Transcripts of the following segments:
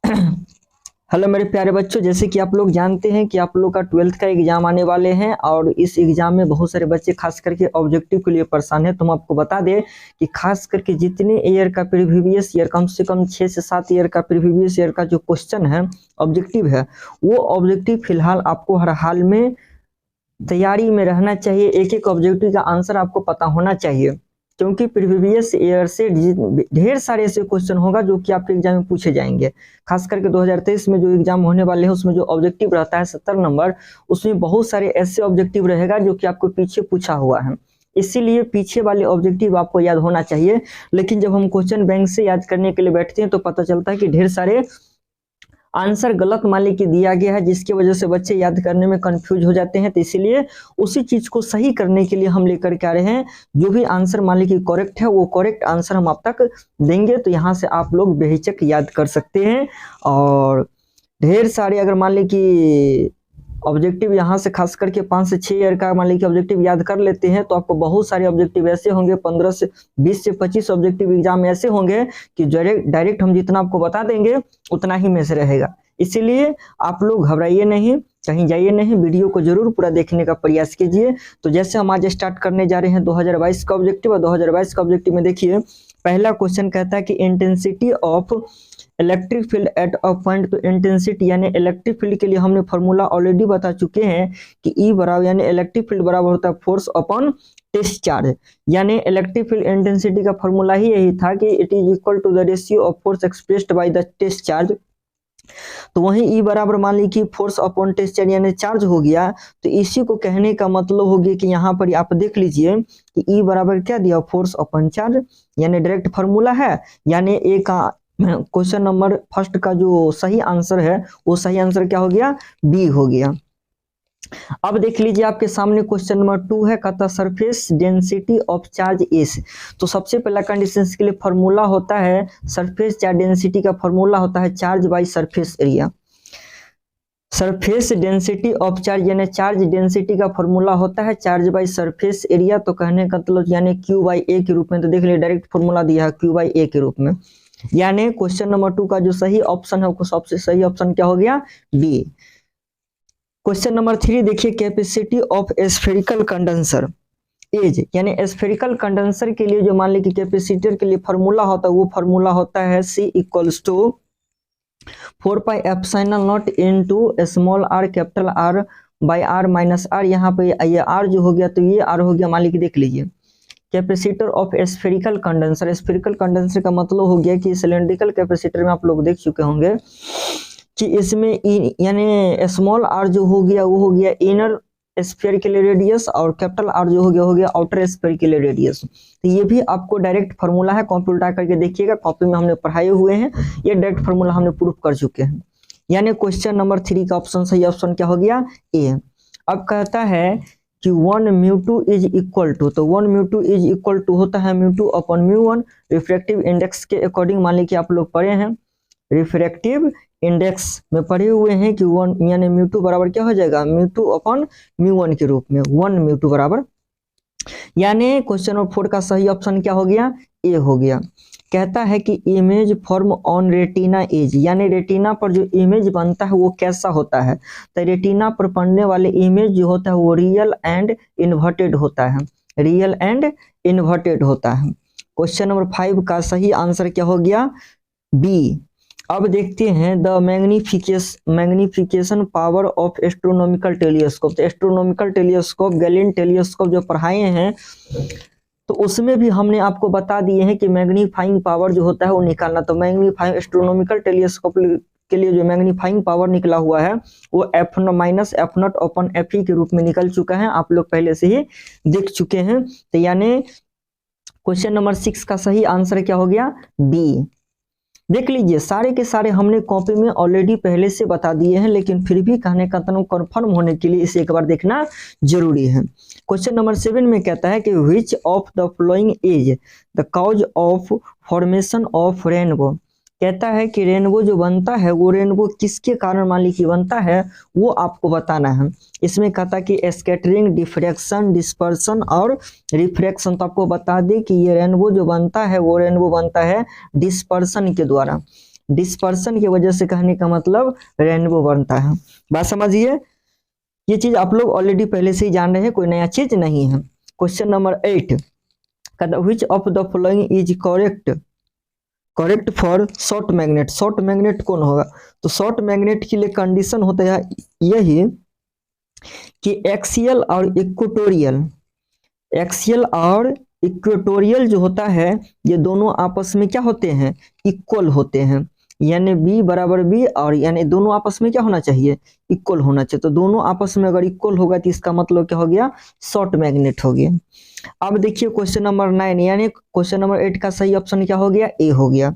Hello मेरे प्यारे बच्चों, जैसे कि आप लोग जानते हैं कि आप लोग का 12th का एग्जाम आने वाले हैं और इस एग्जाम में बहुत सारे बच्चे खास करके ऑब्जेक्टिव के लिए परेशान हैं। तो हम आपको बता दें कि खास करके जितने ईयर का प्रीवियस ईयर, कम से कम 6 से 7 ईयर का प्रीवियस ईयर का जो क्वेश्चन है ऑब्जेक्टिव है, वो ऑब्जेक्टिव फिलहाल आपको हर हाल में तैयारी में रहना चाहिए। एक एक ऑब्जेक्टिव का आंसर आपको पता होना चाहिए, क्योंकि प्रीवियस ईयर से ढेर सारे ऐसे क्वेश्चन होगा जो कि आपके एग्जाम में पूछे जाएंगे। खास करके 2023 में जो एग्जाम होने वाले हैं उसमें जो ऑब्जेक्टिव रहता है 70 नंबर, उसमें बहुत सारे ऐसे ऑब्जेक्टिव रहेगा जो कि आपको पीछे पूछा हुआ है। इसीलिए पीछे वाले ऑब्जेक्टिव आपको याद होना चाहिए। लेकिन जब हम क्वेश्चन बैंक से याद करने के लिए बैठते हैं तो पता चलता है कि ढेर सारे आंसर गलत मान लीजिए दिया गया है, जिसकी वजह से बच्चे याद करने में कंफ्यूज हो जाते हैं। तो इसीलिए उसी चीज को सही करने के लिए हम लेकर के आ रहे हैं। जो भी आंसर मान लीजिए करेक्ट है, वो करेक्ट आंसर हम आप तक देंगे, तो यहाँ से आप लोग बेहिचक याद कर सकते हैं। और ढेर सारे अगर मान लीजिए ऑब्जेक्टिव यहाँ से खास करके 5 से 6 ईयर का मान लीजिए ऑब्जेक्टिव याद कर लेते हैं तो आपको बहुत सारे ऑब्जेक्टिव ऐसे होंगे, 15 से 20 से 25 ऑब्जेक्टिव एग्जाम में ऐसे होंगे कि डायरेक्ट हम जितना आपको बता देंगे उतना ही में से रहेगा। इसीलिए आप लोग घबराइए नहीं, कहीं जाइए नहीं, वीडियो को जरूर पूरा देखने का प्रयास कीजिए। तो जैसे हम आज स्टार्ट करने जा रहे हैं 2022 का ऑब्जेक्टिव, और 2022 का ऑब्जेक्टिव में देखिए पहला क्वेश्चन कहता है कि intensity of electric field at a point. तो इंटेंसिटी यानी इलेक्ट्रिक फील्ड के लिए हमने फॉर्मूला ऑलरेडी बता चुके हैं कि ई बराबर यानी इलेक्ट्रिक फील्ड बराबर होता है फोर्स अपॉन टेस्ट चार्ज। यानी इलेक्ट्रिक फील्ड इंटेंसिटी का फॉर्मूला ही यही था कि it is equal to the ratio of force expressed by the test charge. तो वहीं ई बराबर मान ली कि फोर्स अपॉन टेस्ट चार्ज यानी चार्ज हो गया। तो इसी को कहने का मतलब हो गया कि यहाँ पर आप देख लीजिए कि ई बराबर क्या दिया, फोर्स अपॉन चार्ज, यानी डायरेक्ट फॉर्मूला है। यानी ए का क्वेश्चन नंबर फर्स्ट का जो सही आंसर है वो सही आंसर क्या हो गया, बी हो गया। अब देख लीजिए आपके सामने क्वेश्चन नंबर 2 है, कहता surface density of charge S. तो सबसे पहला कंडीशन के लिए फॉर्मूला होता है सरफेस चार्ज डेंसिटी का फॉर्मूला होता है charge by surface area. Surface density of charge यानी चार्ज डेंसिटी का फॉर्मूला होता है चार्ज बाय सरफेस एरिया। तो कहने का मतलब यानी क्यू बाई ए के रूप में। तो देख लीजिए डायरेक्ट फॉर्मूला दिया है क्यू बाई ए के रूप में। यानी क्वेश्चन नंबर 2 का जो सही ऑप्शन है वो सबसे सही ऑप्शन क्या हो गया, बी। क्वेश्चन नंबर 3 देखिए, capacity of spherical condenser as. यानी स्फेरिकल कंडेंसर के लिए जो मान लीजिए कैपेसिटर के लिए फॉर्मूला होता है वो फॉर्मूला होता है C equals to 4 pi epsilon naught into small r capital R by r minus r। यहाँ पे ये r जो हो गया तो ये r हो गया, मान लीजिए देख लीजिए capacitor of spherical condenser. Spherical condenser का मतलब हो गया कि सिलेंड्रिकल कैपेसिटर में आप लोग देख चुके होंगे कि इसमें यानी स्मॉल r जो हो गया वो हो गया इनर स्फीयर के लिए रेडियस, और कैपिटल R जो हो गया आउटर स्फीयर के लिए रेडियस। तो ये भी आपको डायरेक्ट फार्मूला है, कॉपी उठा करके देखिएगा, कॉपी में हमने पढ़ाए हुए हैं, ये डायरेक्ट फार्मूला हमने प्रूफ कर चुके हैं। यानी क्वेश्चन नंबर 3 का ऑप्शन सही ऑप्शन क्या हो गया, ए। अब कहता है कि 1 μ2 इज इक्वल टू, तो 1 μ2 इज इक्वल टू होता है μ2 अपॉन μ1। रिफ्रैक्टिव इंडेक्स के अकॉर्डिंग मान लीजिए आप लोग पढ़े हैं, रिफ्रैक्टिव इंडेक्स में पढ़े हुए हैं कि 1 यानी μ2 बराबर क्या हो जाएगा, μ2 अपॉन μ1 के रूप में 1 μ2 बराबर। यानी क्वेश्चन नंबर 4 का सही ऑप्शन क्या हो गया, ए हो गया। कहता है कि image form on retina as. यानी रेटिना पर जो इमेज बनता है वो कैसा होता है। तो रेटिना पर पड़ने वाले इमेज जो होता है वो रियल एंड इन्वर्टेड होता है, रियल एंड इन्वर्टेड होता है। क्वेश्चन नंबर 5 का सही आंसर क्या हो गया, बी। अब देखते हैं the magnification power of astronomical telescope. तो एस्ट्रोनॉमिकल टेलीस्कोप, गैलीलियन टेलीस्कोप जो पढ़ाए हैं तो उसमें भी हमने आपको बता दिए हैं कि मैग्नीफाइंग पावर जो होता है वो निकालना। तो मैग्नीफाइंग एस्ट्रोनॉमिकल टेलीस्कोप के लिए जो मैग्नीफाइंग पावर निकला हुआ है वो f0 minus f0 upon fe के रूप में निकल चुका है, आप लोग पहले से ही देख चुके हैं। तो यानी क्वेश्चन नंबर 6 का सही आंसर क्या हो गया, बी। देख लीजिए सारे के सारे हमने कॉपी में ऑलरेडी पहले से बता दिए हैं, लेकिन फिर भी कहने का तनु कंफर्म होने के लिए इसे एक बार देखना जरूरी है। क्वेश्चन नंबर 7 में कहता है कि विच of the following is the cause of formation of rainbow. कहता है कि रेनबो जो बनता है वो रेनबो किसके कारण मान लीजिए बनता है वो आपको बताना है। इसमें कहता है कि स्कैटरिंग, डिफ्रैक्शन, डिस्पर्सन और रिफ्रैक्शन। तो आपको बता दें कि ये रेनबो जो बनता है वो रेनबो बनता है डिस्पर्सन के द्वारा। डिस्पर्सन की वजह से कहने का मतलब रेनबो बनता है। बात समझिए, ये चीज आप लोग ऑलरेडी पहले से ही जान रहे हैं, कोई नया चीज नहीं है। क्वेश्चन नंबर 8 कहता which of the following is correct for short magnet. Short magnet कौन होगा? तो शॉर्ट मैग्नेट के लिए कंडीशन होता है यही कि एक्सियल और इक्वेटोरियल जो होता है ये दोनों आपस में क्या होते हैं? इक्वल होते हैं, यानी बी बराबर बी, और यानी दोनों आपस में क्या होना चाहिए? इक्वल होना चाहिए। तो दोनों आपस में अगर इक्वल होगा तो इसका मतलब क्या हो गया? शॉर्ट मैग्नेट हो गया। अब देखिए क्वेश्चन नंबर 9, यानी क्वेश्चन नंबर 8 का सही ऑप्शन क्या हो गया? ए हो गया।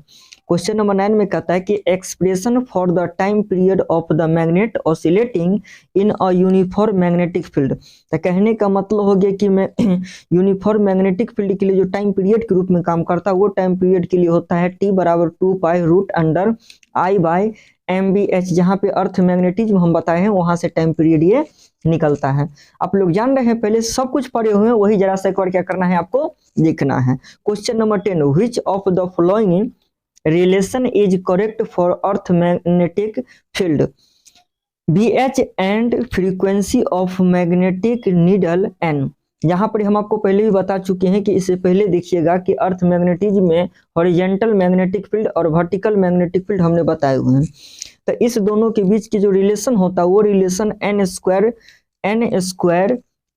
क्वेश्चन नंबर 9 में कहता है कि expression for the time period of the magnet oscillating in a uniform magnetic field. तो कहने का मतलब हो गया कि मैं यूनिफॉर्म मैग्नेटिक फील्ड के लिए जो टाइम पीरियड के रूप में काम करता है वो टाइम पीरियड के लिए होता है T बराबर 2π√I/MBH, जहाँ पे अर्थ मैग्नेटिज्म हम बताए हैं वहां से टाइम पीरियड ये निकलता है। आप लोग जान रहे हैं, पहले सब कुछ पढ़े हुए हैं, वही जरा सा एक बार क्या करना है आपको देखना है। Question number 10 which of the following relation is correct for earth magnetic field? BH and frequency of magnetic needle N। यहाँ पर हम आपको पहले भी बता चुके हैं कि इससे पहले देखिएगा कि अर्थ मैग्नेटिज्म में हॉरिजॉन्टल मैग्नेटिक फील्ड और वर्टिकल मैग्नेटिक फील्ड हमने बताए हुए हैं। तो इस दोनों के बीच की जो रिलेशन होता है वो relation n square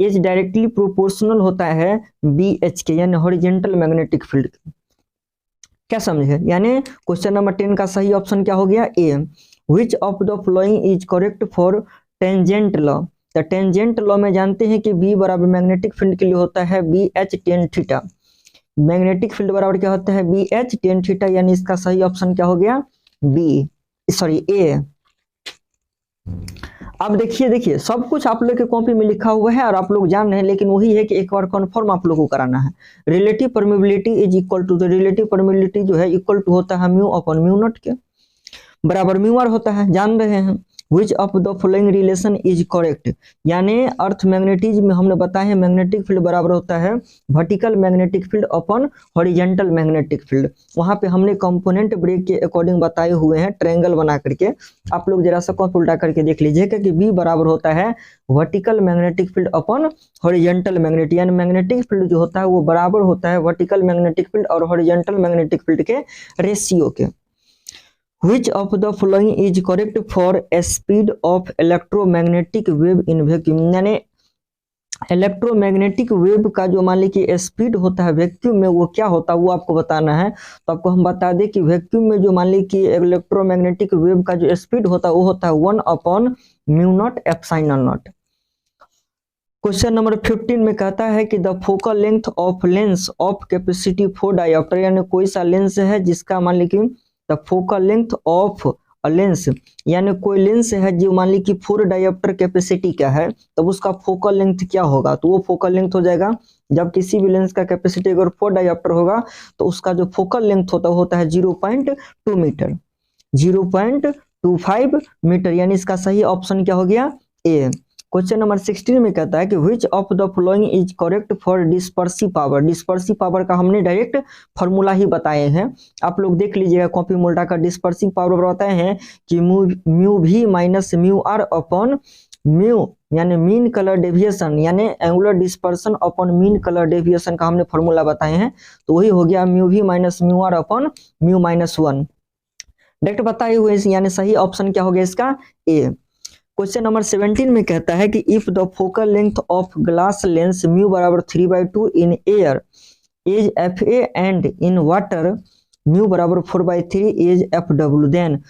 is directly proportional होता है BH के, यानी हॉरिजॉन्टल मैग्नेटिक फील्ड। क्या समझे? यानी क्वेश्चन नंबर 10 का सही ऑप्शन क्या हो गया? A. Which of the following is correct for tangent law? तो टेंजेंट लॉ में जानते हैं कि B बराबर मैग्नेटिक फील्ड के लिए होता है BH tan theta. Magnetic field बराबर क्या होता है? BH tan थीटा, यानी इसका सही ऑप्शन क्या हो गया? ए। अब देखिए सब कुछ आप लोग के कॉपी में लिखा हुआ है और आप लोग जान रहे हैं, लेकिन वही है कि एक बार कन्फर्म आप लोग को कराना है। Relative permeability is equal to, the relative permeability जो है इक्वल टू होता है म्यू अपॉन म्यू नॉट के, बराबर म्यू आर होता है, जान रहे हैं। Which of the following relation is correct, यानी अर्थ मैग्नेटिज्म में हमने बताया है मैग्नेटिक फील्ड बराबर होता है vertical magnetic field upon horizontal magnetic field. वहां पे हमने कंपोनेंट ब्रेक के अकॉर्डिंग बताए हुए हैं ट्रायंगल बना करके, आप लोग जरा सा कॉपी उल्टा करके देख लीजिएगा कि B बराबर होता है vertical magnetic field upon horizontal magnetic, यानी मैग्नेटिक फील्ड जो होता है वो बराबर होता है वर्टिकल मैग्नेटिक फील्ड और हॉरिजॉन्टल मैग्नेटिक फील्ड के रेशियो के। Which of the following is correct for a speed of electromagnetic wave in vacuum? यानी इलेक्ट्रोमैग्नेटिक वेव का जो मान लीजिए स्पीड होता है वैक्यूम में वो क्या होता है वो आपको बताना है। तो आपको हम बता दें कि वैक्यूम में जो मान लीजिए इलेक्ट्रोमैग्नेटिक वेव का जो स्पीड होता है वो होता है 1/μ0 क्वेश्चन नंबर 15 में कहता है कि the focal length of lens of capacity 4 dioptre, यानी कोई सा लेंस है जिसका मान लीजिए the focal length of a lens, यानी कोई लेंस है जो मान ली कि 4 डायोप्टर कैपेसिटी का है, तब उसका फोकल लेंथ क्या होगा? तो वो फोकल लेंथ हो जाएगा, जब किसी भी लेंस का कैपेसिटी अगर 4 डायोप्टर होगा तो उसका जो फोकल लेंथ होता है 0.2 मीटर, 0.25 मीटर, यानी इसका सही ऑप्शन क्या हो गया? ए। क्वेश्चन नंबर 16 में कहता है कि which of the following is correct for dispersive power? Dispersive power का हमने डायरेक्ट फॉर्मूला ही बताए हैं, आप लोग देख लीजिएगा कॉपी में उल्टा कर। डिस्पर्सिव पावर बताए हैं कि म्यू भी minus mu R upon mu, यानी मीन कलर डेविएशन, यानी angular dispersion upon mean colour deviation का हमने फॉर्मूला बताए हैं। तो वही हो गया म्यू भी minus mu R upon mu minus 1, direct बताए हुए, यानी सही ऑप्शन क्या हो गया इसका? ए। क्वेश्चन नंबर 17 में कहता है कि if the focal length of glass lens mu बराबर 3/2 in air is FA and in water mu बराबर 4/3 इज FW, देन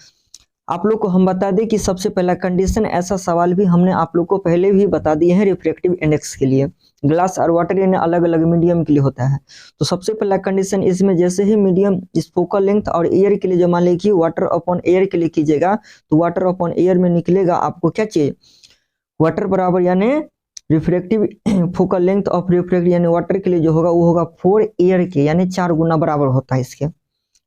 आप लोग को हम बता दें कि सबसे पहला कंडीशन, ऐसा सवाल भी हमने आप लोग को पहले भी बता दिए हैं रिफ्रैक्टिव इंडेक्स के लिए, ग्लास और वाटर यानी अलग अलग मीडियम के लिए होता है। तो सबसे पहला कंडीशन इसमें जैसे ही मीडियम इस फोकल लेंथ और एयर के लिए जो मान लीजिए वाटर अपॉन एयर के लिए कीजिएगा तो वाटर अपॉन एयर में निकलेगा आपको क्या चाहिए? वाटर बराबर यानी refractive focal length of refractive यानी वाटर के लिए जो होगा वो होगा 4 एयर के, यानी 4 गुना बराबर होता है इसके।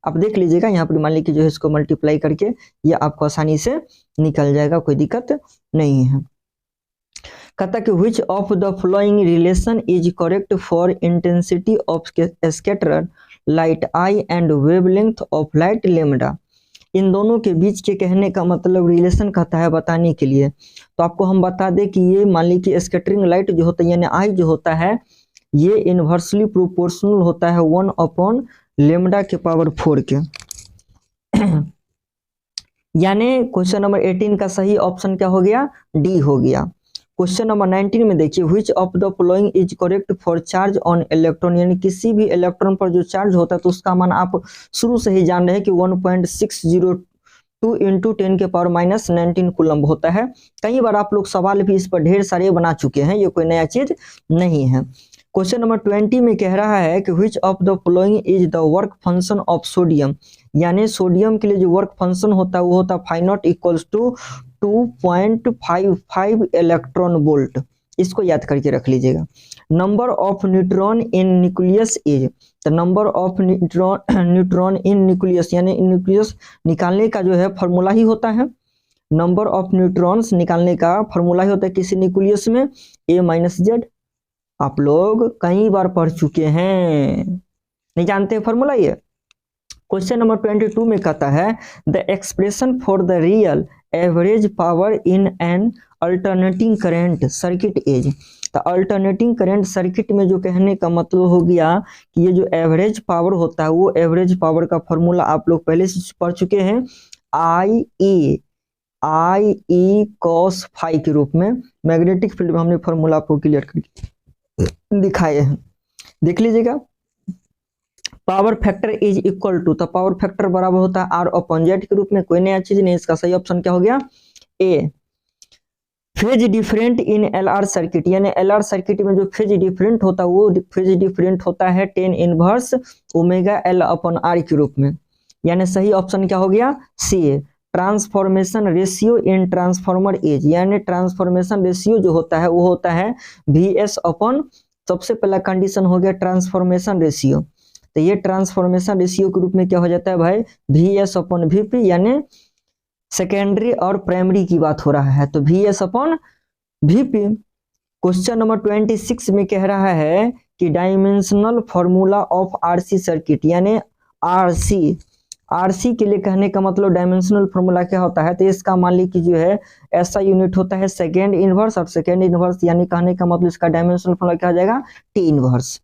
आप देख लीजिएगा यहाँ पर मान लीजिए जो है इसको मल्टीप्लाई करके ये आपको आसानी से निकल जाएगा, कोई दिक्कत नहीं है। कहता कि which of the following relation is correct for intensity of scattered light I and wavelength of light lambda, इन दोनों के बीच के कहने का मतलब रिलेशन कहता है बताने के लिए। तो आपको हम बता दें कि ये मान लीजिए कि स्कैटरिंग लाइट जो होता है यानी आई जो होता है ये इन्वर्सली प्रोपोर्शनल होता है 1/λ के पावर 4 के। यानी क्वेश्चन नंबर 18 का सही ऑप्शन क्या हो गया, डी हो गया। क्वेश्चन नंबर 19 में देखिए, which of the following is correct for charge on electron, यानी किसी भी इलेक्ट्रॉन पर जो चार्ज होता है तो उसका मान आप शुरू से ही जान रहे हैं कि 1.602 इंटू 10 के पावर -19 कूलम्ब होता है। कई बार आप लोग सवाल भी इस पर ढेर सारे बना चुके हैं, ये कोई नया चीज नहीं है। क्वेश्चन नंबर 20 में कह रहा है कि which of the following is the work function of sodium, यानी सोडियम के लिए जो वर्क फंक्शन होता है वो होता है phi naught equals to 2.55 electron volt. इसको याद करके रख लीजिएगा। Number of neutron in nucleus is, the number of neutron in nucleus, यानी न्यूक्लियस निकालने का जो है फॉर्मूला ही होता है, नंबर ऑफ न्यूट्रॉन्स निकालने का फॉर्मूला ही होता है किसी न्यूक्लियस में A-Z। आप लोग कई बार पढ़ चुके हैं, नहीं जानते फॉर्मूला ये। क्वेश्चन नंबर 22 में कहता है the expression for the real average power in an alternating current circuit is. तो अल्टरनेटिंग करंट सर्किट में जो कहने का मतलब हो गया कि ये जो एवरेज पावर होता है वो एवरेज पावर का फॉर्मूला आप लोग पहले से पढ़ चुके हैं, आई ई कॉस फाई के रूप में। मैग्नेटिक फील्ड में हमने फॉर्मूला आपको क्लियर करके दिखाए हैं, देख लीजिएगा। Power factor is equal to, तो पावर फैक्टर बराबर होता है R/Z के रूप में, कोई नया चीज नहीं। इसका सही ऑप्शन क्या हो गया, A. Phase different in LR circuit, यानी LR सर्किट में जो फेज डिफरेंट होता है वो फेज डिफरेंट होता है 10 इनवर्स ओमेगा L/R के रूप में, यानी सही ऑप्शन क्या हो गया, C. Transformation ratio in transformer is, यानी ट्रांसफॉर्मेशन रेशियो जो होता है वो होता है VS अपॉन, सबसे पहला कंडीशन हो गया ट्रांसफॉर्मेशन रेशियो, तो ये ट्रांसफॉर्मेशन रेशियो के रूप में क्या हो जाता है भाई, VS अपॉन VP, यानी सेकेंडरी और प्राइमरी की बात हो रहा है, तो VS upon VP। Question number 26 में कह रहा है कि dimensional formula of RC circuit, यानी RC के लिए कहने का मतलब डायमेंशनल फॉर्मूला क्या होता है, तो इसका मान ली कि जो है ऐसा यूनिट होता है सेकेंड इनवर्स, और सेकेंड इनवर्स यानी कहने का मतलब इसका डायमेंशनल फॉर्मूला क्या हो जाएगा, T इनवर्स।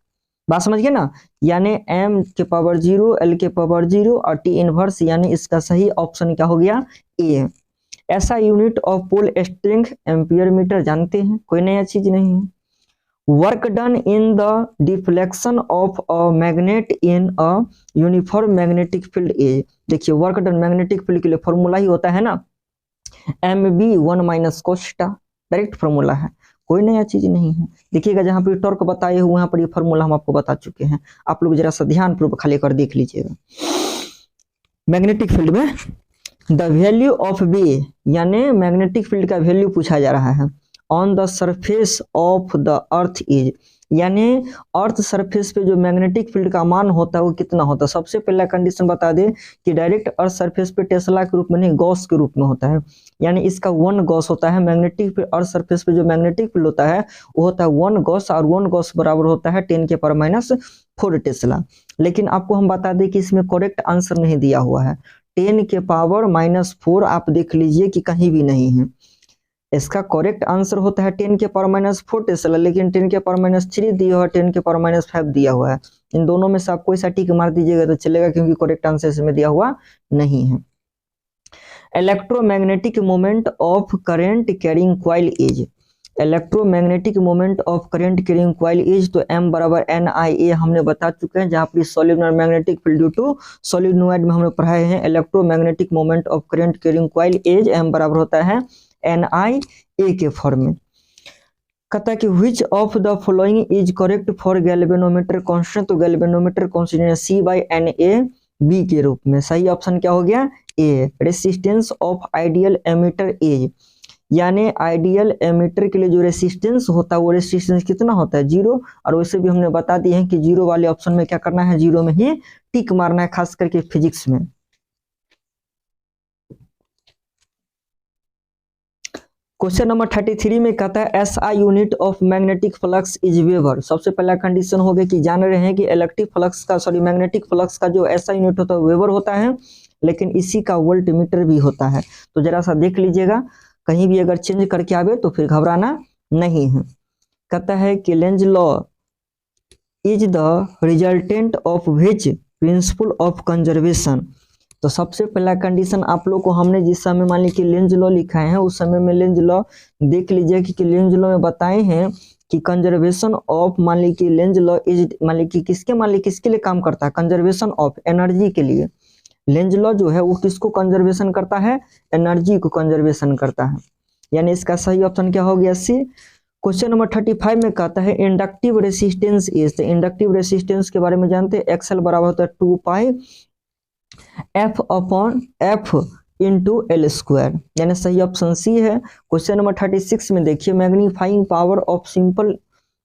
बात समझ गए ना, यानी M के पावर 0 L के पावर 0 और T इनवर्स, यानी इसका सही ऑप्शन क्या हो गया, A। ऐसा unit of pole strength ampere metre, जानते हैं, कोई नया चीज नहीं है। Work done in the deflection of a magnet in a uniform magnetic field is, देखिए वर्क डन मैग्नेटिक फील्ड के लिए फॉर्मूला ही होता है ना MB1 - कोस्टा, डायरेक्ट फॉर्मूला है, कोई नया चीज नहीं है। देखिएगा जहां पर टॉर्क बताए हुए वहां पर ये फॉर्मूला हम आपको बता चुके हैं, आप लोग जरा सा ध्यान पूर्वक खाली कर देख लीजिएगा। मैग्नेटिक फील्ड में द वैल्यू ऑफ B, यानी मैग्नेटिक फील्ड का वैल्यू पूछा जा रहा है, on the surface of the earth is, यानी अर्थ सरफेस पे जो मैग्नेटिक फील्ड का मान होता है वो कितना होता है। सबसे पहला कंडीशन बता दें कि डायरेक्ट अर्थ सरफेस पे टेस्ला के रूप में नहीं, गॉस के रूप में होता है, यानी इसका 1 गॉस होता है। मैग्नेटिक अर्थ सरफेस पे जो मैग्नेटिक फील्ड होता है वो होता है 1 गॉस, और 1 गॉस बराबर होता है 10 के पावर -4 टेस्ला। लेकिन आपको हम बता दें कि इसमें करेक्ट आंसर नहीं दिया हुआ है, 10 के पावर -4 आप देख लीजिए कि कहीं भी नहीं है। इसका करेक्ट आंसर होता है 10 के पावर -4 टेस्ला, लेकिन 10 के पावर -3 दिया हुआ है, 10 के पावर -5 दिया हुआ है। इन दोनों में से आप कोई सा टिक मार दीजिएगा तो चलेगा, क्योंकि करेक्ट आंसर इसमें दिया हुआ नहीं है। Electromagnetic moment of current carrying coil is, electromagnetic moment of current carrying coil is, तो M बराबर NIA हमने बता चुके हैं, जहां पर solenoid magnetic field due to solenoid में हमने पढ़ाए हैं। Electromagnetic moment of current carrying coil is M बराबर होता है NIA के फॉर्म में। कहता है कि which of the following is correct for galvanometer constant, तो गैल्वेनोमीटर कांस्टेंट C/NA/B के रूप में, सही ऑप्शन क्या हो गया, A। Resistance of ideal ammeter is, यानी आइडियल एमीटर के लिए जो रेसिस्टेंस होता है वो रेसिस्टेंस कितना होता है, 0, और वैसे भी हमने बता दिए हैं कि 0 वाले ऑप्शन में क्या करना है, 0 में ही टिक मारना है, खास करके फिजिक्स में। क्वेश्चन नंबर 33 में कहता है SI unit of magnetic flux is weber. सबसे पहला कंडीशन हो गया कि जान रहे हैं कि इलेक्ट्रिक फ्लक्स का मैग्नेटिक फ्लक्स का जो SI यूनिट होता है वेबर होता है, लेकिन इसी का वोल्ट मीटर भी होता है। तो जरा सा देख लीजिएगा, कहीं भी अगर चेंज करके आवे तो फिर घबराना नहीं है। कहता है कि Lenz law is the resultant of which principle of conservation. तो सबसे पहला कंडीशन आप लोग को हमने जिस समय मान लीजिए कि लेंज लॉ लिखा है उस समय में लेंज लॉ देख लीजिए कि लेंज लॉ में बताए हैं कि कंजर्वेशन ऑफ, मान लीजिए कि लेंज लॉ इज मान लीजिए कि किसके लिए काम करता है, कंजर्वेशन ऑफ एनर्जी के लिए। लेंज लॉ जो है वो किसको कंजर्वेशन करता है, एनर्जी को कंजर्वेशन करता है। यानी इसका सही ऑप्शन क्या हो गया, सी। क्वेश्चन नंबर 35 में कहता है इंडक्टिव रेसिस्टेंस इज, तो इंडक्टिव रेसिस्टेंस के बारे में जानते हैं, एक्सएल बराबर होता है 2 pi F upon F into L square, यानी सही ऑप्शन सी है। क्वेश्चन नंबर 36 में देखिए magnifying power of simple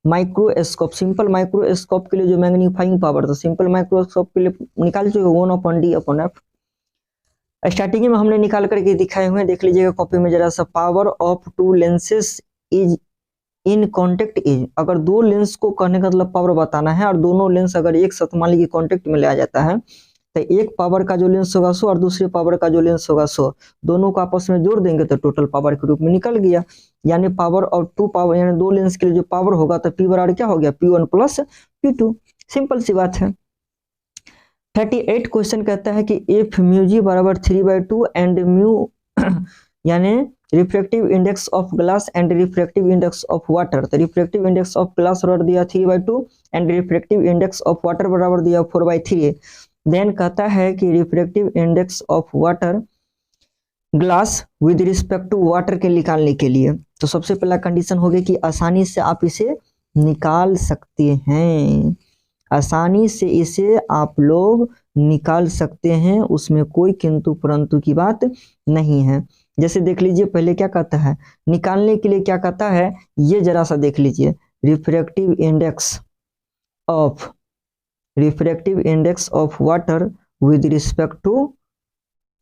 microscope, simple microscope के लिए जो मैग्नीफाइंग पावर, तो सिंपल माइक्रोस्कोप के लिए निकाल चुके 1 upon D upon F. Starting में हमने निकाल करके दिखाए हुए, देख लीजिएगा कॉपी में जरा सा। Power of 2 lenses is in contact is, अगर 2 लेंस को कहने का मतलब पावर बताना है और दोनों लेंस अगर एक साथ मान लीजिए कॉन्टेक्ट में लिया जाता है तो एक पावर का जो लेंस होगा 100 और दूसरे पावर का जो लेंस होगा 100, दोनों को आपस में जोड़ देंगे तो टोटल पावर के रूप में निकल गया। यानी पावर और 2 पावर, यानी 2 लेंस के लिए जो पावर होगा तो P बराबर क्या हो गया, P1 प्लस P2, सिंपल सी बात है। 38 क्वेश्चन कहता है कि इफ म्यू जी बराबर 3/2 एंड म्यू यानी refractive index of glass and refractive index of water, तो रिफ्रैक्टिव इंडेक्स ऑफ ग्लास बराबर दिया 3/2 and refractive index of water बराबर दिया 4/3। देन कहता है कि refractive index of water glass with respect to water के निकालने के लिए, तो सबसे पहला कंडीशन हो गया कि आसानी से आप इसे निकाल सकते हैं, आसानी से इसे आप लोग निकाल सकते हैं, उसमें कोई किंतु परंतु की बात नहीं है। जैसे देख लीजिए पहले क्या कहता है, निकालने के लिए क्या कहता है, ये जरा सा देख लीजिए, refractive index of water with respect to,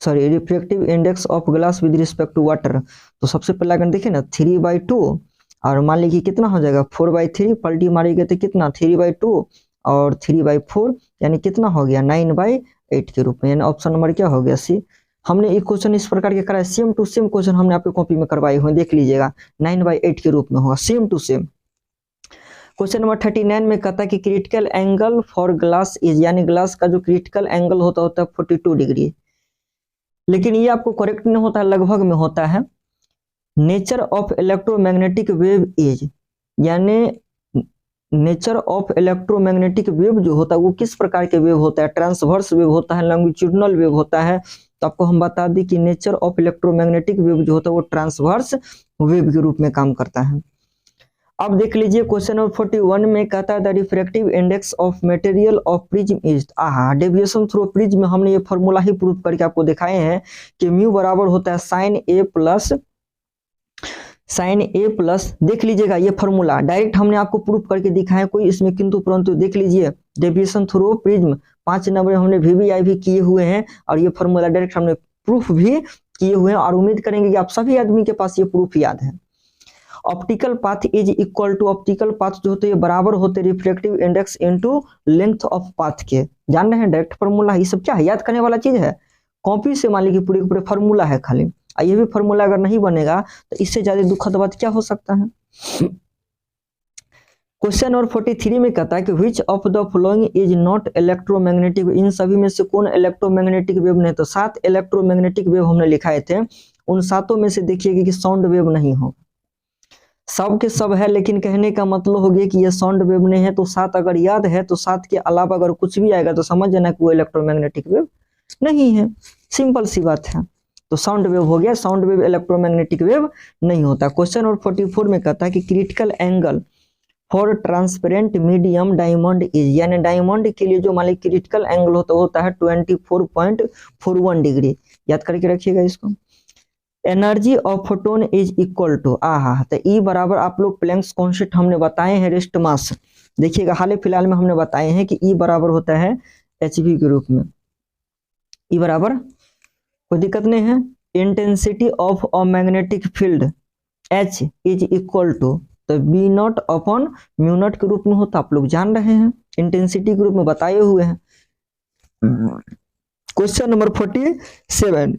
sorry refractive index of glass with respect to water. तो सबसे पहला अगर देखिए ना 3/2 और मान लीजिए कितना हो जाएगा 4/3, पलटी मारेंगे तो कितना 3/2 और 3/4, यानी कितना हो गया 9/8 के रूप में, यानी ऑप्शन नंबर क्या हो गया, सी। हमने एक क्वेश्चन इस प्रकार के कराया, सेम टू सेम क्वेश्चन हमने आपकी कॉपी में करवाए हुए, देख लीजिएगा 9/8 के रूप में होगा, same to same. Question number 39 में कहता है कि critical angle for glass is, यानी ग्लास का जो क्रिटिकल एंगल होता है 42 डिग्री, लेकिन ये आपको करेक्ट नहीं होता है, लगभग में होता है। Nature of electromagnetic wave is, यानी नेचर ऑफ इलेक्ट्रोमैग्नेटिक वेव जो होता है वो किस प्रकार के वेव होता है, ट्रांसवर्स वेव होता है, लॉन्गिट्यूडिनल वेव होता है। तो आपको हम बता दें कि नेचर ऑफ इलेक्ट्रोमैग्नेटिक वेव जो होता है वो ट्रांसवर्स वेव के रूप में काम करता है। अब देख लीजिए क्वेश्चन नंबर 41 में कहता है the refractive index of material of prism is, deviation through prism में हमने ये फॉर्मूला ही प्रूव करके आपको दिखाए हैं कि म्यू बराबर होता है साइन ए प्लस, देख लीजिएगा ये फॉर्मूला डायरेक्ट हमने आपको प्रूफ करके दिखाया, कोई इसमें किंतु परंतु, देख लीजिए डेविएशन थ्रू प्रिज्म 5 नंबर हमने वीवीआई भी किए हुए हैं और ये फॉर्मूला डायरेक्ट हमने प्रूफ भी किए हुए हैं और उम्मीद करेंगे कि आप सभी आदमी के पास ये प्रूफ याद है। Optical path is equal to, optical path जो होते हैं ये बराबर होते हैं refractive index into length of path के, जान रहे हैं डायरेक्ट फॉर्मूला, ये सब क्या है, याद करने वाला चीज है, कॉपी से मान लीजिए पूरे पूरे फॉर्मूला है खाली, ये भी फॉर्मूला अगर नहीं बनेगा तो इससे ज्यादा दुखद बात क्या हो सकता है। क्वेश्चन नंबर 43 में कहता है कि which of the following is not electromagnetic, इन सभी में से कौन इलेक्ट्रोमैग्नेटिक वेव नहीं, तो 7 इलेक्ट्रोमैग्नेटिक वेव हमने लिखाए थे, उन 7 में से देखिएगा कि साउंड वेव नहीं हो, सब के सब है, लेकिन कहने का मतलब हो गया कि ये साउंड वेव नहीं है, तो 7 अगर याद है तो 7 के अलावा अगर कुछ भी आएगा तो समझ जाना कि वो इलेक्ट्रोमैग्नेटिक वेव नहीं है, सिंपल सी बात है। तो साउंड वेव हो गया, साउंड वेव इलेक्ट्रोमैग्नेटिक वेव नहीं होता। क्वेश्चन नंबर 44 में कहता है कि critical angle for transparent medium diamond is, यानी डायमंड के लिए जो मान लीजिए क्रिटिकल एंगल होता है 24.41 डिग्री, याद करके रखिएगा इसको। Energy of photon is equal to, तो ई बराबर आप लोग प्लैंक्स कॉन्स्टेंट हमने बताए हैं रेस्ट मास, देखिएगा हाल फिलहाल में हमने बताए हैं कि ई बराबर होता है एचवी के रूप में, ई बराबर कोई दिक्कत नहीं है, intensity of a magnetic field H is equal to, तो B naught upon mu naught के रूप में होता, आप लोग जान रहे हैं, इंटेंसिटी के रूप में बताए हुए हैं। Question number 47,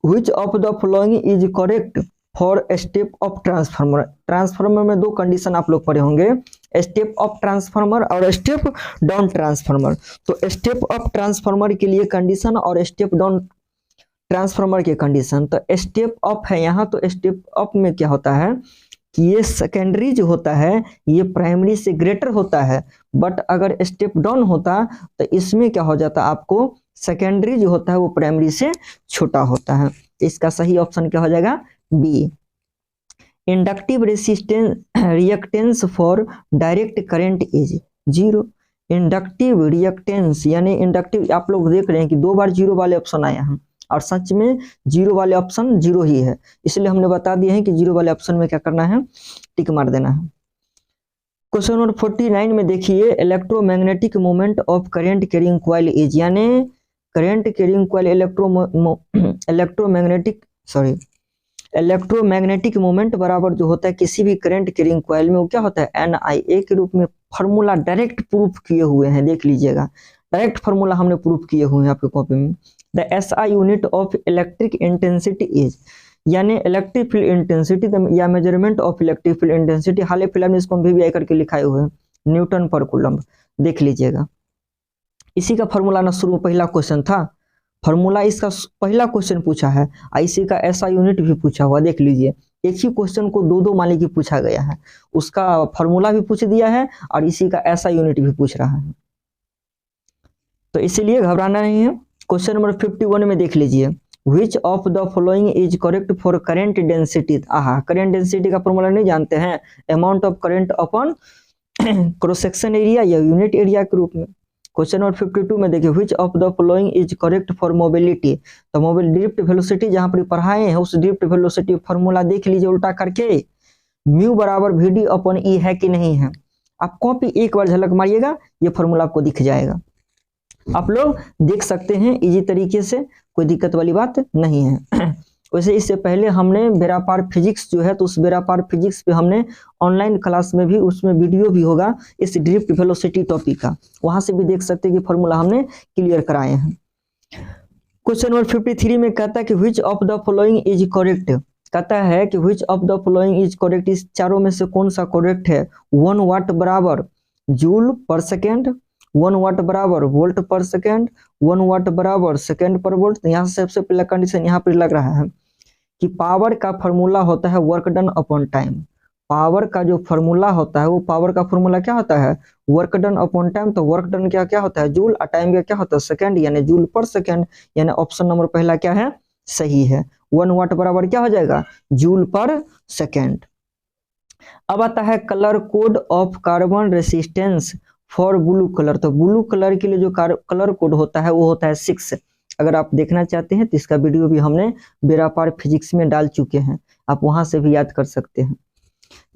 which of the following is correct for step of transformer. Transformer में दो कंडीशन आप लोग पढ़े होंगे, स्टेप ऑफ ट्रांसफार्मर और स्टेप डाउन ट्रांसफार्मर। तो स्टेप ऑफ ट्रांसफार्मर के लिए कंडीशन और स्टेप डाउन ट्रांसफार्मर के कंडीशन। तो स्टेप अप है यहाँ, तो स्टेप अप में क्या होता है कि ये सेकेंडरी जो होता है ये प्राइमरी से ग्रेटर होता है, बट अगर स्टेप डाउन होता तो इसमें क्या हो जाता, आपको सेकेंडरी जो होता है वो प्राइमरी से छोटा होता है। इसका सही ऑप्शन क्या हो जाएगा, B. Inductive resistance reactance for direct current is 0। Inductive reactance यानी इंडक्टिव, आप लोग देख रहे हैं कि 2 बार 0 वाले ऑप्शन आए हैं और सच में 0 वाले ऑप्शन 0 ही है, इसलिए हमने बता दिया है कि 0 वाले ऑप्शन में क्या करना है, टिक मार देना है। क्वेश्चन नंबर 49 में देखिए, electromagnetic moment of current carrying coil is, यानी current carrying coil electromagnetic moment बराबर जो होता है किसी भी करंट कैरिंग कॉइल में वो क्या होता है, NIA के रूप में। फॉर्मूला डायरेक्ट प्रूफ किए हुए हैं, देख लीजिएगा, डायरेक्ट फॉर्मूला हमने प्रूफ किए हुए हैं आपके कॉपी में। The SI unit of electric intensity is, यानी इलेक्ट्रिक फील्ड इंटेंसिटी या measurement of electric field intensity, हाल फिलहाल में इसको VVI करके लिखाए हुए हैं, न्यूटन पर कूलम्ब, देख लीजिएगा। इसी का फॉर्मूला ना शुरू में पहला क्वेश्चन था, फॉर्मूला इसका पहला क्वेश्चन पूछा है, इसी का SI यूनिट भी पूछा हुआ, देख लीजिए। एक ही क्वेश्चन को दो मान लीजिए पूछा गया है, उसका फॉर्मूला भी पूछ दिया है और इसी का SI यूनिट भी पूछ रहा है, तो इसीलिए घबराना नहीं है। क्वेश्चन नंबर 51 में देख लीजिए, which of the following is correct for current density. Current density का फॉर्मूला नहीं जानते हैं, amount of current upon cross section area या यूनिट एरिया के रूप में। क्वेश्चन नंबर 52 में देखिए, which of the following is correct for mobility. तो मोबिल ड्रिफ्ट वेलोसिटी जहां पर पढ़ाए हैं उस ड्रिफ्ट वेलोसिटी फॉर्मूला देख लीजिए उल्टा करके, म्यू बराबर VD अपॉन E है कि नहीं है। आप कॉपी एक बार झलक मारिएगा, ये फॉर्मूला आपको दिख जाएगा, आप लोग देख सकते हैं इजी तरीके से, कोई दिक्कत वाली बात नहीं है। वैसे इससे पहले हमने बेरापार फिजिक्स जो है, तो उस बेरापार फिजिक्स पे हमने ऑनलाइन क्लास में भी, उसमें वीडियो भी होगा इस ड्रिफ्ट वेलोसिटी टॉपिक का, वहां से भी देख सकते हैं कि फॉर्मूला हमने क्लियर कराए हैं। क्वेश्चन नंबर 53 में कहता है कि which of the following is correct, कहता है कि which of the following is correct, इस चारों में से कौन सा करेक्ट है। 1 वाट बराबर जूल पर सेकेंड, 1 वाट बराबर वोल्ट पर सेकेंड, 1 वाट बराबर सेकेंड पर वोल्ट। तो यहाँ से सबसे पहला कंडीशन यहाँ पर लग रहा है कि पावर का फॉर्मूला होता है work done upon time. Power का जो फॉर्मूला होता है वो पावर का फॉर्मूला क्या होता है, वर्क डन अपॉन टाइम। तो वर्क डन क्या क्या होता है, जूल, और टाइम का क्या होता है, सेकेंड, यानी जूल पर सेकेंड, यानी ऑप्शन नंबर पहला क्या है, सही है। 1 वाट बराबर क्या हो जाएगा, जूल पर सेकेंड। अब आता है colour code of carbon resistance for blue colour. तो ब्लू कलर के लिए जो कलर कोड होता है वो होता है 6। अगर आप देखना चाहते हैं तो इसका वीडियो भी हमने बेरापार फिजिक्स में डाल चुके हैं, आप वहां से भी याद कर सकते हैं।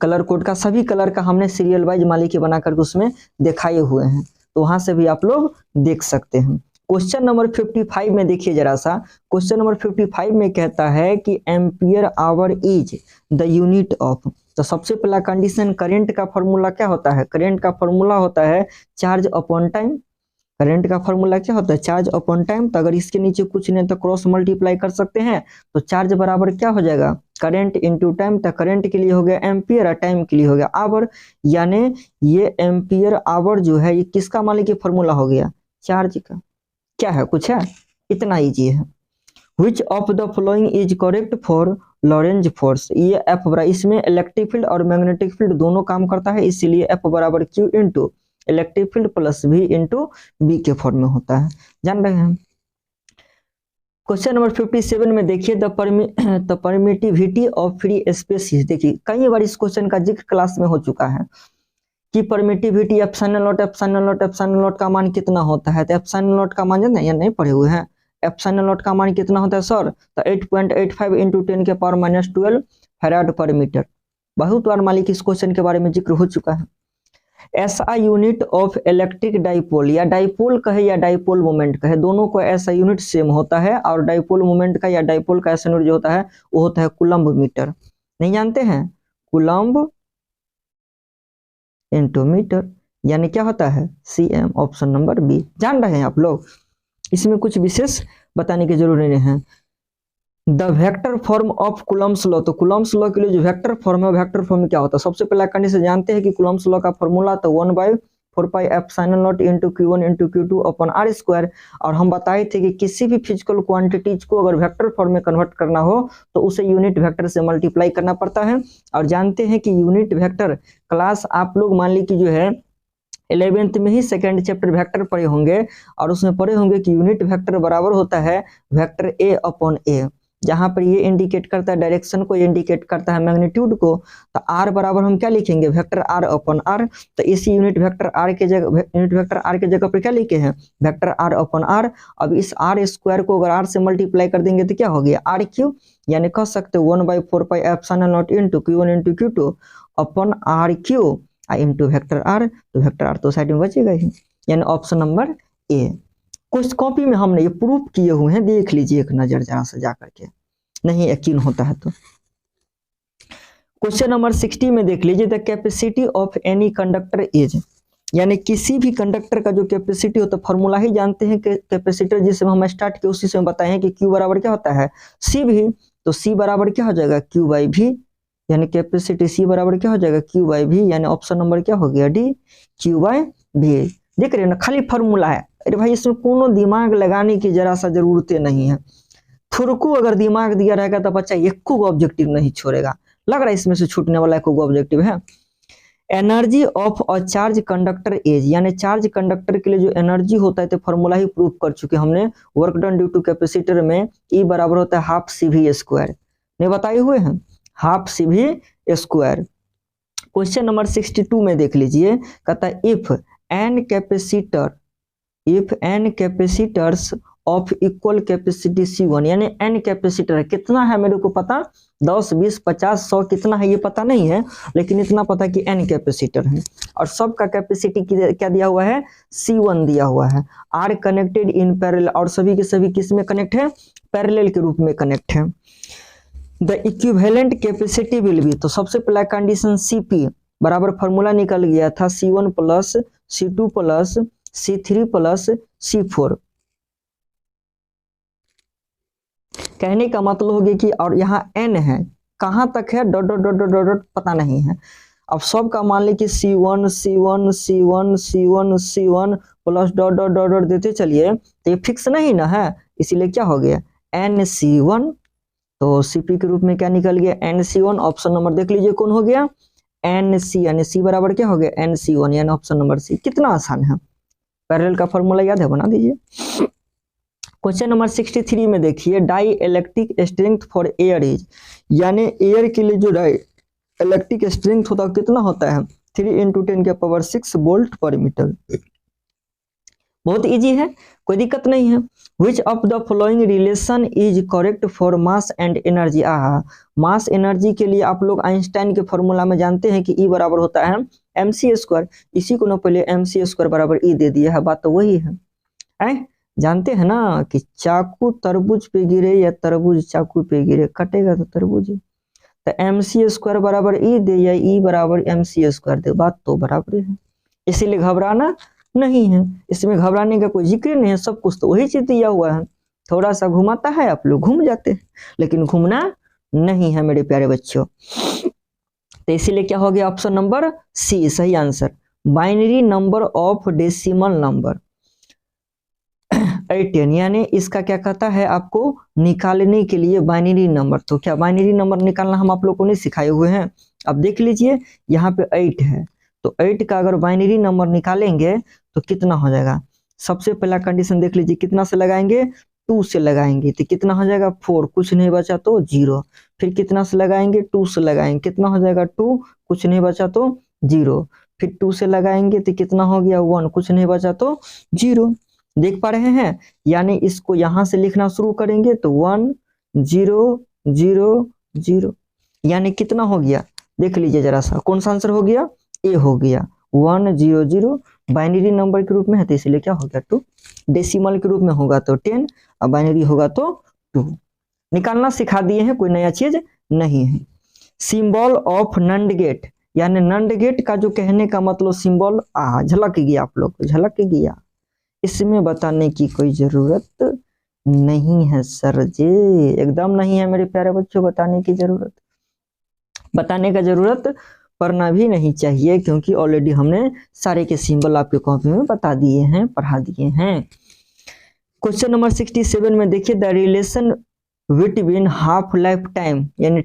कलर कोड का सभी कलर का हमने सीरियल वाइज मालिकी बना करके उसमें दिखाए हुए हैं, तो वहां से भी आप लोग देख सकते हैं। क्वेश्चन नंबर 55 में देखिए जरा सा, क्वेश्चन नंबर 55 में कहता है कि ampere hour is the unit of. तो सबसे पहला कंडीशन, करंट का फॉर्मूला क्या होता है, करंट का फॉर्मूला होता है चार्ज अपॉन टाइम। करंट का फॉर्मूला क्या होता है, चार्ज अपॉन टाइम। तो अगर इसके नीचे कुछ नहीं तो क्रॉस मल्टीप्लाई कर सकते हैं, तो चार्ज बराबर क्या हो जाएगा, करंट इंटू टाइम। तो करंट के लिए हो गया एम्पियर और टाइम के लिए हो गया आवर, यानी ये एम्पियर आवर जो है ये किसका मान लीजिए फॉर्मूला हो गया, चार्ज का। क्या है, कुछ है, इतना ईजी है। Which of the following is correct for Lorentz force. ये एफ बराबर, इसमें इलेक्ट्रिक फील्ड और मैग्नेटिक फील्ड दोनों काम करता है, इसीलिए एफ बराबर Q into electric field plus V into B के फॉर्म में होता है, जान रहे हैं। क्वेश्चन नंबर 57 में देखिए, the permittivity of free spaces. देखिए कई बार इस क्वेश्चन का जिक्र क्लास में हो चुका है कि परमिटिविटी एप्सिलॉन नॉट का मान कितना होता है। तो एप्सिलॉन नॉट का मान जानते हैं या नहीं पढ़े हुए हैं, एप्सिलॉन नॉट का मान कितना होता है सर, तो 8.85 इंटू 10 के पावर -12 फैराड पर मीटर। बहुत बार मालिक इस क्वेश्चन के बारे में जिक्र हो चुका है। SI unit of electric dipole, या डाइपोल कहे या डाइपोल मोमेंट कहे, दोनों को SI यूनिट सेम होता है, और डाइपोल मोमेंट का या डाइपोल का SI यूनिट जो होता है वो होता है कूलम्ब मीटर। नहीं जानते हैं, कूलम्ब इंटू मीटर, यानी क्या होता है CM, ऑप्शन नंबर बी, जान रहे हैं आप लोग। इसमें कुछ विशेष बताने की जरूरत नहीं है। The vector form of Coulomb's law, तो कूलम्स लॉ के लिए जो वेक्टर फॉर्म है, वेक्टर फॉर्म में क्या होता है? सबसे पहला कंडीशन जानते हैं कि कूलम्स लॉ का फॉर्मूला तो 1/4πε0 into Q1 into Q2 upon R square. और हम बताए थे कि किसी भी फिजिकल क्वांटिटीज को अगर वेक्टर फॉर्म में कन्वर्ट करना हो तो उसे यूनिट वेक्टर से मल्टीप्लाई करना पड़ता है। और जानते हैं कि यूनिट वेक्टर क्लास आप लोग मान ली कि जो है 11th में ही सेकेंड चैप्टर वेक्टर पढ़े होंगे, और उसमें पढ़े होंगे कि यूनिट वेक्टर बराबर होता है वेक्टर ए अपॉन ए, जहां पर ये इंडिकेट करता है डायरेक्शन को, ये इंडिकेट करता है मैग्नीट्यूड को। तो आर बराबर हम क्या लिखेंगे? Vector R upon R. तो इसी यूनिट वेक्टर आर के जगह पर क्या लिखे हैं? Vector R upon R. अब इस आर स्क्वायर को अगर आर से मल्टीप्लाई कर देंगे तो क्या हो गया? आर क्यू, यानी कह सकते 1/4πε0 into Q1 into Q2 upon R Q into vector R. तो वेक्टर आर तो साइड में बचेगा ही, यानी ऑप्शन नंबर ए। कुछ कॉपी में हमने ये प्रूफ किए हुए हैं, देख लीजिए एक नजर जरा से जा करके, नहीं यकीन होता है तो। क्वेश्चन नंबर 60 में देख लीजिए, the capacity of any conductor is, यानी किसी भी कंडक्टर का जो कैपेसिटी होता है, फॉर्मूला ही जानते हैं कि कैपेसिटर जिससे हम स्टार्ट किए उसी से हम बताए हैं कि Q बराबर क्या होता है? C भी। तो C बराबर क्या हो जाएगा? Q/V, यानी कैपेसिटी C बराबर क्या हो जाएगा? Q/V, यानी ऑप्शन नंबर क्या हो गया? D, Q/V। देख रहे हैं ना, खाली फॉर्मूला है। अरे भाई इसमें कोनो दिमाग लगाने की जरा सा जरूरत नहीं है। थोड़को अगर दिमाग दिया रहेगा तो बच्चा एक को ऑब्जेक्टिव नहीं छोड़ेगा। लग रहा है इसमें से छूटने वाला एक को ऑब्जेक्टिव है। Energy of a charge conductor is, यानी चार्ज कंडक्टर के लिए जो एनर्जी होता है तो फॉर्मूला ही प्रूफ कर चुके हमने, work done due to capacitor में E बराबर होता है हाफ CV स्क्वायर, नहीं बताए हुए हैं, half CV square. Question number 62 में देख लीजिए, कहता है if N capacitors of equal capacity C1, यानी एन कैपेसिटर कितना है मेरे को पता, 10, 20, 50, 100 कितना है ये पता नहीं है, लेकिन इतना पता कि एन कैपेसिटर है और सबका कैपेसिटी क्या दिया हुआ है? C1 दिया हुआ है। आर कनेक्टेड इन पैरेलल, और सभी के सभी किस में कनेक्ट है? पैरेलल के रूप में कनेक्ट है। The equivalent capacity will be, तो सबसे पहला कंडीशन CP बराबर फॉर्मूला निकल गया था C1 plus C2 plus C3 plus C4। कहने का मतलब हो गया कि, और यहाँ n है, कहां तक है? Dot dot dot dot dot पता नहीं है। अब सब का मान ले कि C1 C1 C1 C1 C1 plus dot dot dot dot देते चलिए, तो ये फिक्स नहीं ना है, इसीलिए क्या हो गया? NC1। तो CP के रूप में क्या निकल गया? NC1। ऑप्शन नंबर देख लीजिए कौन हो गया? NC, यानी C बराबर क्या हो गया? NC1, यानी ऑप्शन नंबर C। कितना आसान है, पैरेलल का फॉर्मूला याद है, बना दीजिए। क्वेश्चन नंबर 63 में देखिए, dielectric strength for air is, यानी एयर के लिए जो डाई इलेक्ट्रिक स्ट्रेंथ होता है कितना होता है? 3 × 10⁶ वोल्ट पर मीटर। बहुत इजी है, कोई दिक्कत नहीं है। विच of the following relation is correct for mass and energy? Mass energy के लिए आप लोग आइंस्टाइन के फॉर्मूला में जानते हैं कि E बराबर होता है mc²। इसी को ना पहले mc² बराबर E दे दिया है, बात तो वही है। जानते हैं ना कि चाकू तरबूज पे गिरे या तरबूज चाकू पे गिरे, कटेगा तो तरबूज। तो mc² बराबर E दे या E बराबर mc² दे, बात तो बराबर है। इसीलिए घबराना नहीं है, इसमें घबराने का कोई जिक्र नहीं है, सब कुछ तो वही चीज दिया हुआ है। थोड़ा सा घुमाता है, आप लोग घूम जाते हैं, लेकिन घूमना नहीं है मेरे प्यारे बच्चों। तो इसीलिए क्या हो गया? ऑप्शन नंबर C सही answer. Binary number of decimal number 18, यानी इसका क्या कहता है आपको निकालने के लिए बाइनरी नंबर। तो क्या बाइनरी नंबर निकालना हम आप लोग को नहीं सिखाए हुए हैं? अब देख लीजिए यहाँ पे 8 है, तो 8 का अगर बाइनरी नंबर निकालेंगे तो कितना हो जाएगा? सबसे पहला कंडीशन देख लीजिए, कितना से लगाएंगे? 2 से लगाएंगे तो कितना हो जाएगा? 4, कुछ नहीं बचा तो 0। फिर कितना से लगाएंगे? 2 से लगाएंगे, कितना हो जाएगा? 2, कुछ नहीं बचा तो 0। फिर 2 से लगाएंगे तो कितना हो गया? 1, कुछ नहीं बचा तो 0। देख पा रहे हैं? यानी इसको यहां से लिखना शुरू करेंगे तो 1 0 0 0, यानी कितना हो गया? देख लीजिए जरा सा, कौन सा आंसर हो गया? ए हो गया। 1 0 0 बाइनरी नंबर के रूप में है तो इसलिए क्या हो गया? 2। डेसिमल के रूप में होगा तो 10 और बाइनरी होगा तो 2। निकालना सिखा दिए हैं, कोई नया चीज नहीं है। सिंबल ऑफ नंड गेट, यानी नंड गेट का जो कहने का मतलब सिंबल झलक गया, आप लोग झलक गया। इसमें बताने की कोई ज़रूरत नहीं है सर जी, एकदम नहीं है मेरे प्यारे बच्चों, बताने की ज़रूरत, बताने का ज़रूरत पढ़ना भी नहीं चाहिए, क्योंकि ऑलरेडी हमने सारे के सिंबल आपके कॉपी में बता दिए हैं, पढ़ा दिए हैं। क्वेश्चन नंबर 67 में देखिए, the relation between half life time यानी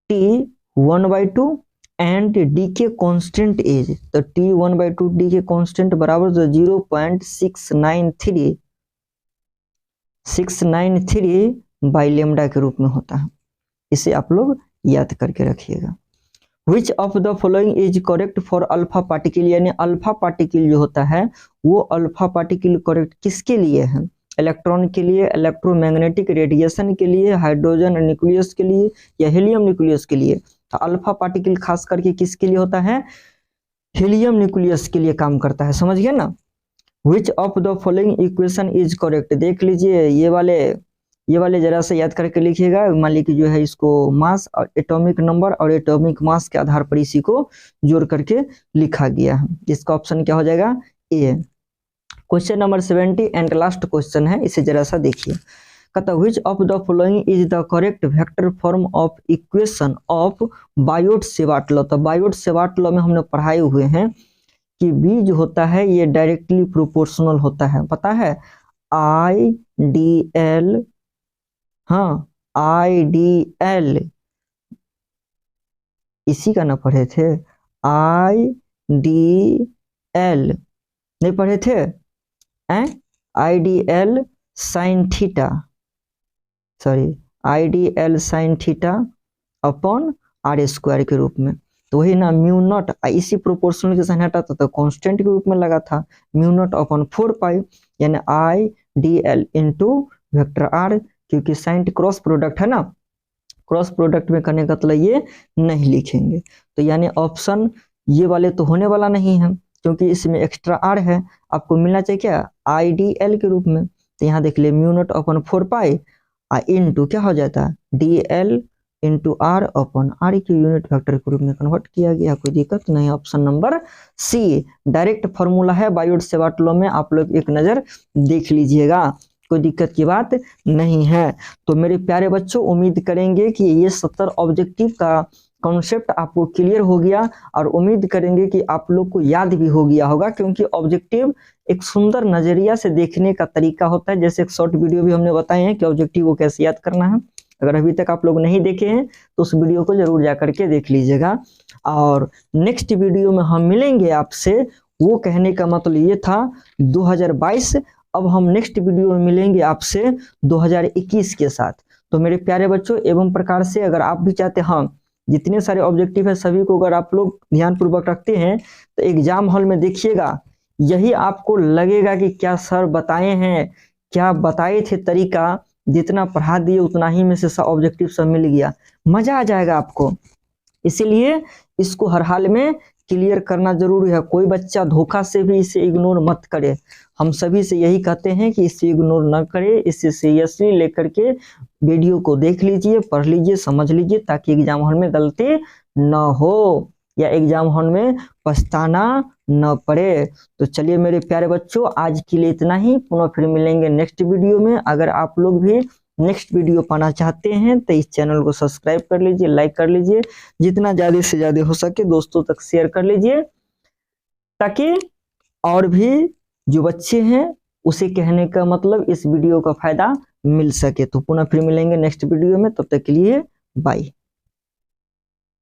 T1/2 एंड डी के कॉन्स्टेंट एज, तो T1/2 डी के कॉन्स्टेंट बराबर 0.693 बाई लेमडा के रूप में होता है। इसे आप लोग याद करके रखिएगा। विच of the following is correct for alpha particle, यानी अल्फा पार्टिकल जो होता है वो अल्फा पार्टिकल करेक्ट किसके लिए है? इलेक्ट्रॉन के लिए, इलेक्ट्रोमैग्नेटिक रेडिएशन के लिए, हाइड्रोजन न्यूक्लियस के लिए या हीलियम न्यूक्लियस के लिए? तो अल्फा पार्टिकल खास करके किसके लिए होता है? हीलियम न्यूक्लियस के लिए काम करता है, समझ गए ना। विच of the following equation is correct, देख लीजिए ये वाले जरा से याद करके लिखिएगा। मान लीजिए जो है इसको मास और एटॉमिक नंबर और एटॉमिक मास के आधार पर इसी को जोड़ करके लिखा गया है। इसका ऑप्शन क्या हो जाएगा? A. Question number 70 and last question है, इसे जरा सा देखिए। कहता which of the following is the correct vector form of equation of Biot Savart law. तो बायोट-सेवार्ट लॉ में हमने पढ़ाए हुए हैं कि बी जो होता है ये डायरेक्टली प्रोपोर्शनल होता है, पता है? आईडीएल, हाँ आईडीएल, इसी का ना पढ़े थे? आईडीएल नहीं पढ़े थे? IDL sine theta, sorry IDL sine theta upon R square के रूप में। तो वही ना म्यू नॉट, इसी प्रोपोर्शनल के साइन हटा था तो कांस्टेंट के रूप में लगा था, म्यू नॉट अपॉन 4 पाई, यानी I D L into vector R, क्योंकि साइन क्रॉस प्रोडक्ट है ना, क्रॉस प्रोडक्ट में करने का मतलब ये नहीं लिखेंगे। तो यानी ऑप्शन ये वाले तो होने वाला नहीं है, क्योंकि इसमें एक्स्ट्रा आर है, आपको मिलना चाहिए क्या? आई डी एल के रूप में। तो यहाँ देख ले mu naught upon 4 pi into क्या हो जाता है? D L into R upon R की यूनिट वेक्टर के रूप में कन्वर्ट किया गया, कोई दिक्कत नहीं। Option number C direct formula है बायोट-सेवार्ट लॉ में, आप लोग एक नज़र देख लीजिएगा, कोई दिक्कत की बात नहीं है। तो मेरे प्यारे बच्चों, उम्मीद करेंगे कि ये 70 ऑब्जेक्टिव का कॉन्सेप्ट आपको क्लियर हो गया, और उम्मीद करेंगे कि आप लोग को याद भी हो गया होगा, क्योंकि ऑब्जेक्टिव एक सुंदर नजरिया से देखने का तरीका होता है। जैसे एक शॉर्ट वीडियो भी हमने बताए हैं कि ऑब्जेक्टिव को कैसे याद करना है। अगर अभी तक आप लोग नहीं देखे हैं तो उस वीडियो को जरूर जा करके देख लीजिएगा। और नेक्स्ट वीडियो में हम मिलेंगे आपसे, वो कहने का मतलब ये था 2022, अब हम नेक्स्ट वीडियो में मिलेंगे आपसे 2021 के साथ। तो मेरे प्यारे बच्चों, एवं प्रकार से अगर आप भी चाहते हैं, हाँ जितने सारे ऑब्जेक्टिव है सभी को अगर आप लोग ध्यानपूर्वक रखते हैं तो एग्जाम हॉल में देखिएगा, यही आपको लगेगा कि क्या सर बताए हैं, क्या बताए थे तरीका, जितना पढ़ा दिए उतना ही में से सब ऑब्जेक्टिव सब मिल गया, मजा आ जाएगा आपको। इसीलिए इसको हर हाल में क्लियर करना जरूरी है। कोई बच्चा धोखा से भी इसे इग्नोर मत करे, हम सभी से यही कहते हैं कि इसे इग्नोर न करे, इसे सीरियसली लेकर के वीडियो को देख लीजिए, पढ़ लीजिए, समझ लीजिए, ताकि एग्जाम हॉल में गलती न हो या एग्जाम हॉल में पछताना न पड़े। तो चलिए मेरे प्यारे बच्चों, आज के लिए इतना ही, पुनः फिर मिलेंगे नेक्स्ट वीडियो में। अगर आप लोग भी नेक्स्ट वीडियो पाना चाहते हैं तो इस चैनल को सब्सक्राइब कर लीजिए, लाइक कर लीजिए, जितना ज़्यादा से ज़्यादा हो सके दोस्तों तक शेयर कर लीजिए, ताकि और भी जो बच्चे हैं उसे कहने का मतलब इस वीडियो का फायदा मिल सके। तो पुनः फिर मिलेंगे नेक्स्ट वीडियो में, तब तक के लिए बाय।